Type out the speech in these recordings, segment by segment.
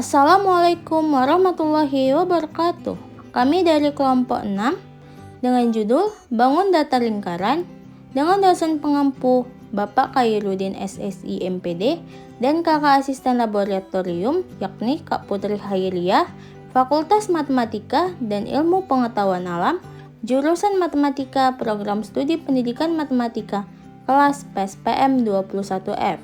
Assalamualaikum warahmatullahi wabarakatuh. Kami dari kelompok 6 dengan judul Bangun Datar Lingkaran dengan dosen pengampu Bapak Khairuddin SSI MPD dan kakak asisten laboratorium yakni Kak Putri Hairiyah, Fakultas Matematika dan Ilmu Pengetahuan Alam, jurusan Matematika Program Studi Pendidikan Matematika, kelas PSPM 21F.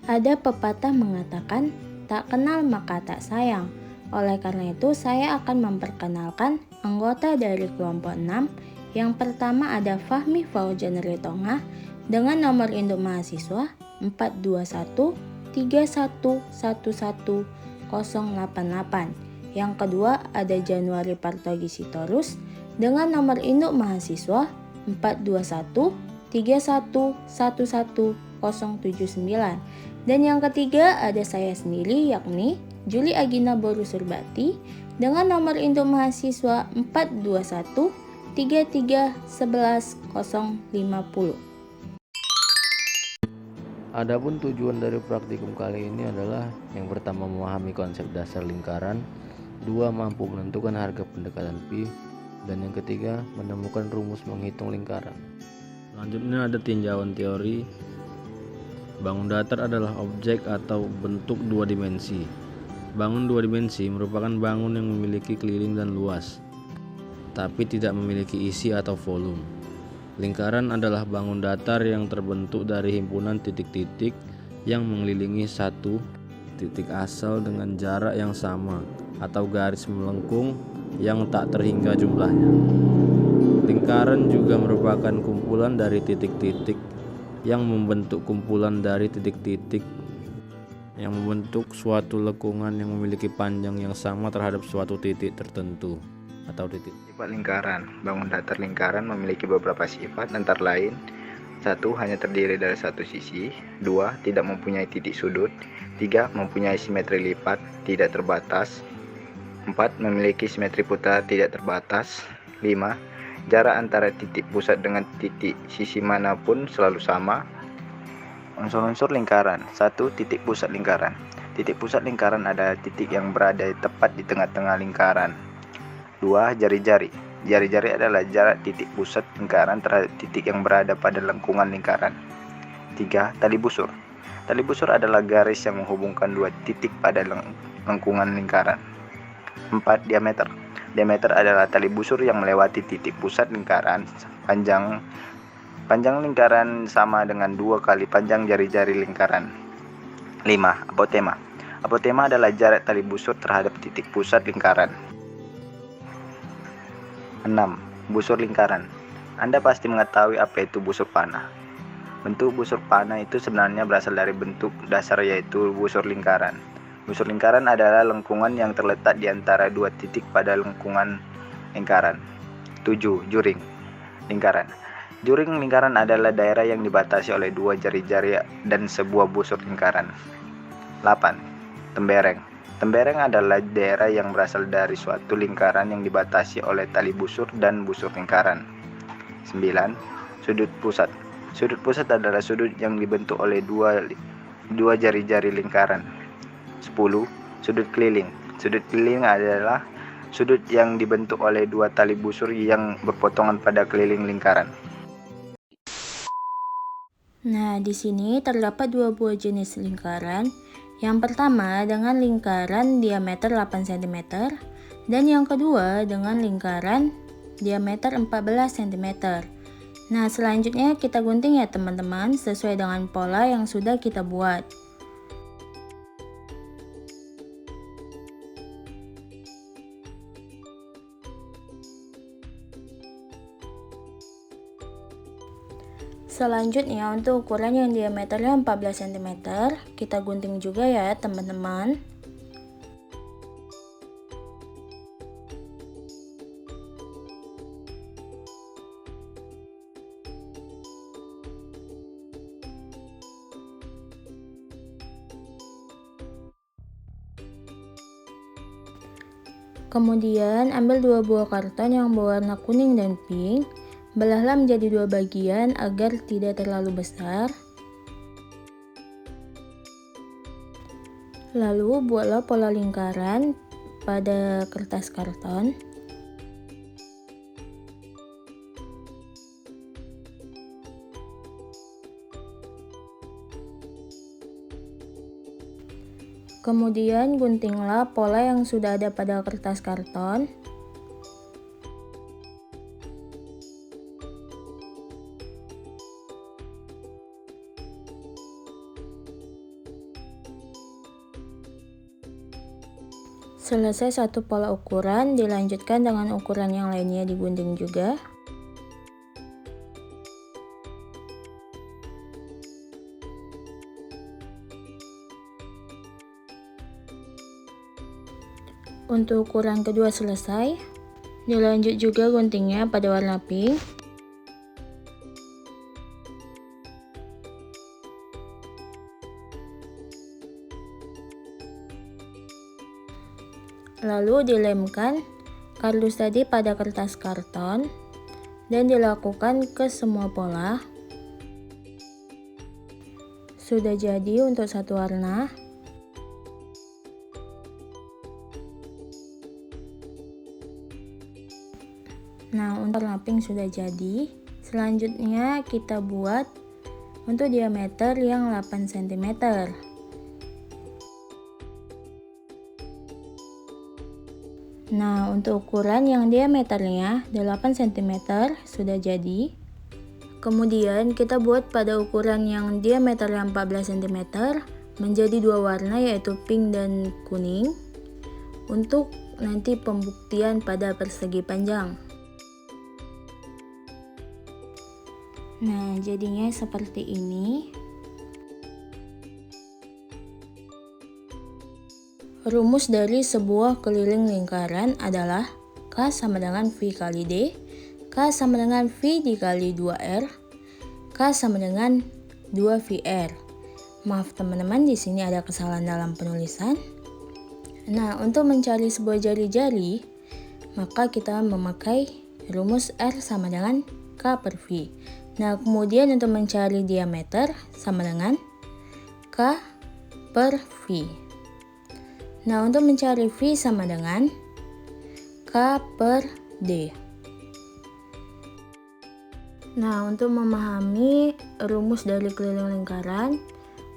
Ada pepatah mengatakan, tak kenal maka tak sayang. Oleh karena itu, saya akan memperkenalkan anggota dari kelompok 6. Yang pertama ada Fahmi Faujan Ritonga dengan nomor induk mahasiswa 421 3111 088. Yang kedua ada Januari Partogi Sitorus dengan nomor induk mahasiswa 421 3111 079. Dan yang ketiga ada saya sendiri yakni Juli Agina Boru Surbati dengan nomor induk mahasiswa 421 3311 050. Adapun tujuan dari praktikum kali ini adalah yang pertama memahami konsep dasar lingkaran, dua mampu menentukan harga pendekatan pi, dan yang ketiga menemukan rumus menghitung lingkaran. Selanjutnya ada tinjauan teori. Bangun datar adalah objek atau bentuk dua dimensi. Bangun dua dimensi merupakan bangun yang memiliki keliling dan luas, tapi tidak memiliki isi atau volume. Lingkaran adalah bangun datar yang terbentuk dari himpunan titik-titik yang mengelilingi satu titik asal dengan jarak yang sama atau garis melengkung yang tak terhingga jumlahnya. Lingkaran juga merupakan kumpulan dari titik-titik yang membentuk kumpulan dari titik-titik yang membentuk suatu lengkungan yang memiliki panjang yang sama terhadap suatu titik tertentu atau titik. Sifat lingkaran. Bangun datar lingkaran memiliki beberapa sifat antara lain: 1. Hanya terdiri dari satu sisi. 2. Tidak mempunyai titik sudut. 3. Mempunyai simetri lipat tidak terbatas. 4. Memiliki simetri putar tidak terbatas. 5. Jarak antara titik pusat dengan titik sisi manapun selalu sama. Unsur-unsur lingkaran. 1. Titik pusat lingkaran. Titik pusat lingkaran adalah titik yang berada tepat di tengah-tengah lingkaran. 2. Jari-jari. Jari-jari adalah jarak titik pusat lingkaran terhadap titik yang berada pada lengkungan lingkaran. 3. Tali busur. Tali busur adalah garis yang menghubungkan dua titik pada lengkungan lingkaran. 4. Diameter. Diameter adalah tali busur yang melewati titik pusat lingkaran. Panjang lingkaran sama dengan 2 kali panjang jari-jari lingkaran. 5. Apotema. Apotema adalah jarak tali busur terhadap titik pusat lingkaran. 6. Busur lingkaran. Anda pasti mengetahui apa itu busur panah. Bentuk busur panah itu sebenarnya berasal dari bentuk dasar yaitu busur lingkaran. Busur lingkaran adalah lengkungan yang terletak di antara dua titik pada lengkungan lingkaran. 7. Juring lingkaran. Juring lingkaran adalah daerah yang dibatasi oleh dua jari-jari dan sebuah busur lingkaran. 8. Tembereng. Tembereng adalah daerah yang berasal dari suatu lingkaran yang dibatasi oleh tali busur dan busur lingkaran. 9. Sudut pusat. Sudut pusat adalah sudut yang dibentuk oleh dua jari-jari lingkaran. 10. Sudut keliling. Sudut keliling adalah sudut yang dibentuk oleh dua tali busur yang berpotongan pada keliling lingkaran. Nah, di sini terdapat dua buah jenis lingkaran. Yang pertama dengan lingkaran diameter 8 cm dan yang kedua dengan lingkaran diameter 14 cm. Nah, selanjutnya kita gunting ya teman-teman sesuai dengan pola yang sudah kita buat. Selanjutnya untuk ukuran yang diameternya 14 cm, kita gunting juga ya teman-teman. Kemudian ambil dua buah karton yang berwarna kuning dan pink. Belahlah menjadi dua bagian agar tidak terlalu besar. Lalu buatlah pola lingkaran pada kertas karton. Kemudian guntinglah pola yang sudah ada pada kertas karton. Selesai satu pola ukuran, dilanjutkan dengan ukuran yang lainnya digunting juga. Untuk ukuran kedua selesai, dilanjut juga guntingnya pada warna pink. Lalu dilemkan kardus tadi pada kertas karton dan dilakukan ke semua pola. Sudah jadi untuk satu warna. Nah, untuk warna pink sudah jadi. Selanjutnya kita buat untuk diameter yang 8 cm. Nah, untuk ukuran yang diameternya 8 cm sudah jadi. Kemudian kita buat pada ukuran yang diameternya 14 cm menjadi dua warna, yaitu pink dan kuning, untuk nanti pembuktian pada persegi panjang. Nah, jadinya seperti ini. Rumus dari sebuah keliling lingkaran adalah K sama dengan V kali D, K sama dengan V dikali 2R, K sama dengan 2VR. Maaf teman-teman, di sini ada kesalahan dalam penulisan. Nah, untuk mencari sebuah jari-jari, maka kita memakai rumus R sama dengan K per V. Nah, kemudian untuk mencari diameter sama dengan K per V. Nah, untuk mencari V sama dengan K per D. Nah, untuk memahami rumus dari keliling lingkaran,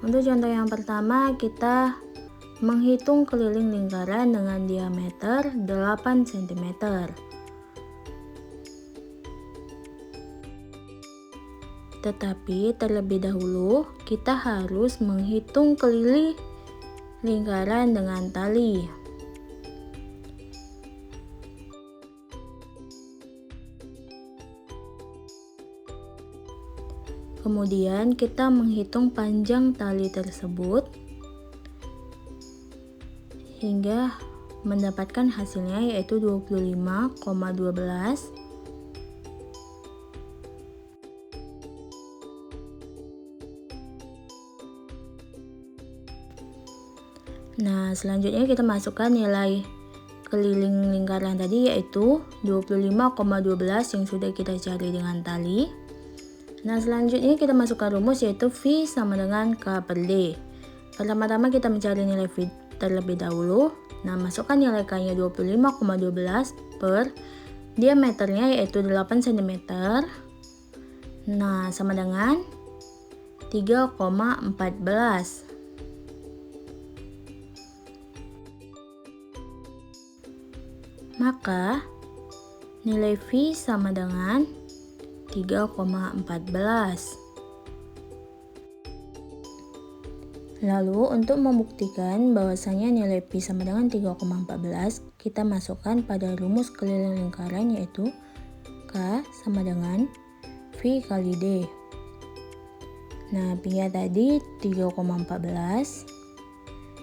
untuk contoh yang pertama kita menghitung keliling lingkaran dengan diameter 8 cm. Tetapi terlebih dahulu kita harus menghitung keliling lingkaran dengan tali. Kemudian kita menghitung panjang tali tersebut hingga mendapatkan hasilnya, yaitu 25,12. Nah, selanjutnya kita masukkan nilai keliling lingkaran tadi, yaitu 25,12 yang sudah kita cari dengan tali. Nah, selanjutnya kita masukkan rumus, yaitu V sama dengan K per D. Pertama-tama kita mencari nilai V terlebih dahulu. Nah, masukkan nilai K-nya 25,12 per diameternya, yaitu 8 cm. Nah, sama dengan 3,14. Maka nilai V sama dengan 3,14. Lalu untuk membuktikan bahwasanya nilai V sama dengan 3,14, kita masukkan pada rumus keliling lingkaran, yaitu K sama dengan V kali D. Nah, V-nya tadi 3,14.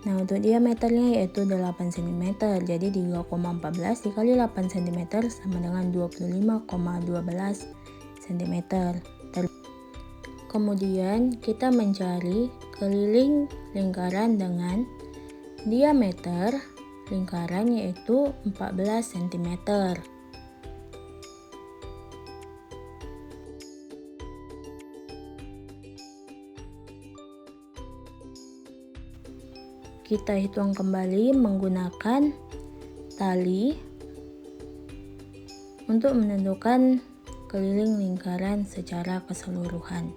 Nah, untuk diameternya yaitu 8 cm, jadi 3,14 dikali 8 cm sama dengan 25,12 cm. Kemudian kita mencari keliling lingkaran dengan diameter lingkaran, yaitu 14 cm. kita hitung kembali menggunakan tali untuk menentukan keliling lingkaran secara keseluruhan.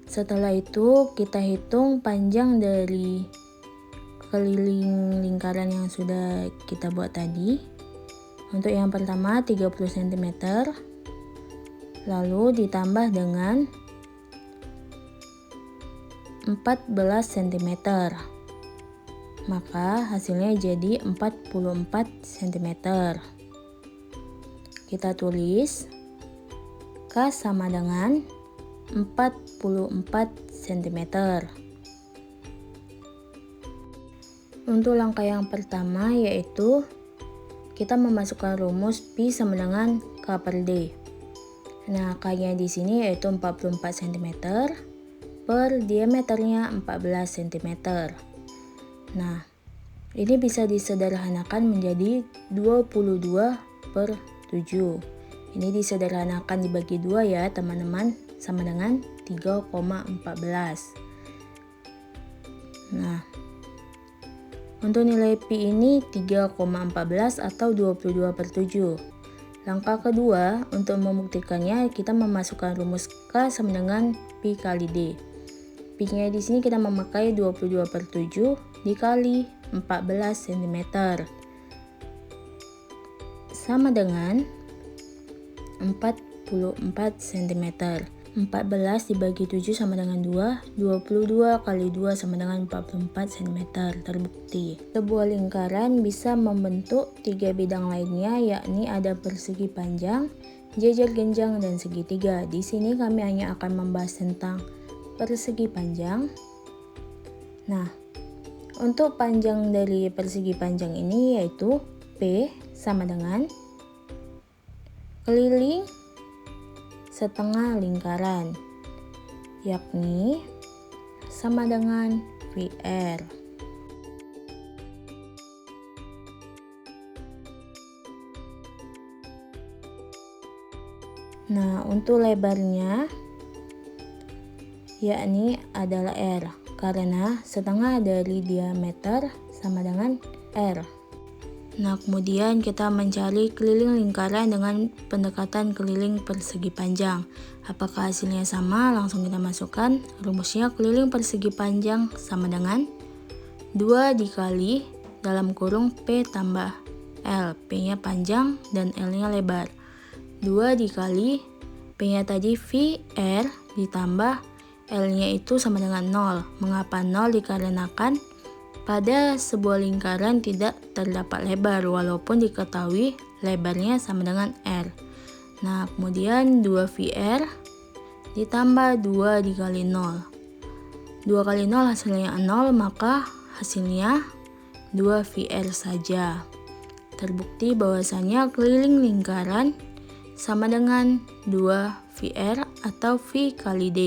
Setelah itu kita hitung panjang dari keliling lingkaran yang sudah kita buat tadi. Untuk yang pertama 30 cm, lalu ditambah dengan 14 cm, maka hasilnya jadi 44 cm. Kita tulis K sama dengan 44 cm. Untuk langkah yang pertama yaitu kita memasukkan rumus Pi sama dengan K per D. Nah, K-nya di sini yaitu 44 cm per diameternya 14 cm. Nah, ini bisa disederhanakan menjadi 22 per 7. Ini disederhanakan dibagi 2 ya teman-teman, sama dengan 3,14. Nah, untuk nilai Pi ini 3,14 atau 22 per 7. Langkah kedua, untuk membuktikannya kita memasukkan rumus K sama dengan Pi kali D. Pi-nya di sini kita memakai 22 per 7 dikali 14 cm. Sama dengan 44 cm. 14 dibagi 7 sama dengan 2, 22 kali 2 sama dengan 44 cm, terbukti. Sebuah lingkaran bisa membentuk 3 bidang lainnya, yakni ada persegi panjang, jajar genjang, dan segitiga. Di sini kami hanya akan membahas tentang persegi panjang. Nah, untuk panjang dari persegi panjang ini yaitu P sama dengan keliling setengah lingkaran, yakni sama dengan VR. Nah, untuk lebarnya yakni adalah R, karena setengah dari diameter sama dengan R. Nah, kemudian kita mencari keliling lingkaran dengan pendekatan keliling persegi panjang. Apakah hasilnya sama? Langsung kita masukkan rumusnya. Keliling persegi panjang sama dengan 2 dikali dalam kurung P tambah L. P-nya panjang dan L-nya lebar. 2 dikali P-nya tadi VR ditambah L-nya itu sama dengan 0. Mengapa 0? Dikarenakan pada sebuah lingkaran tidak terdapat lebar walaupun diketahui lebarnya sama dengan R. Nah, kemudian 2VR ditambah 2 dikali 0. 2 kali 0 hasilnya 0, maka hasilnya 2VR saja. Terbukti bahwasannya keliling lingkaran sama dengan 2VR atau V kali D.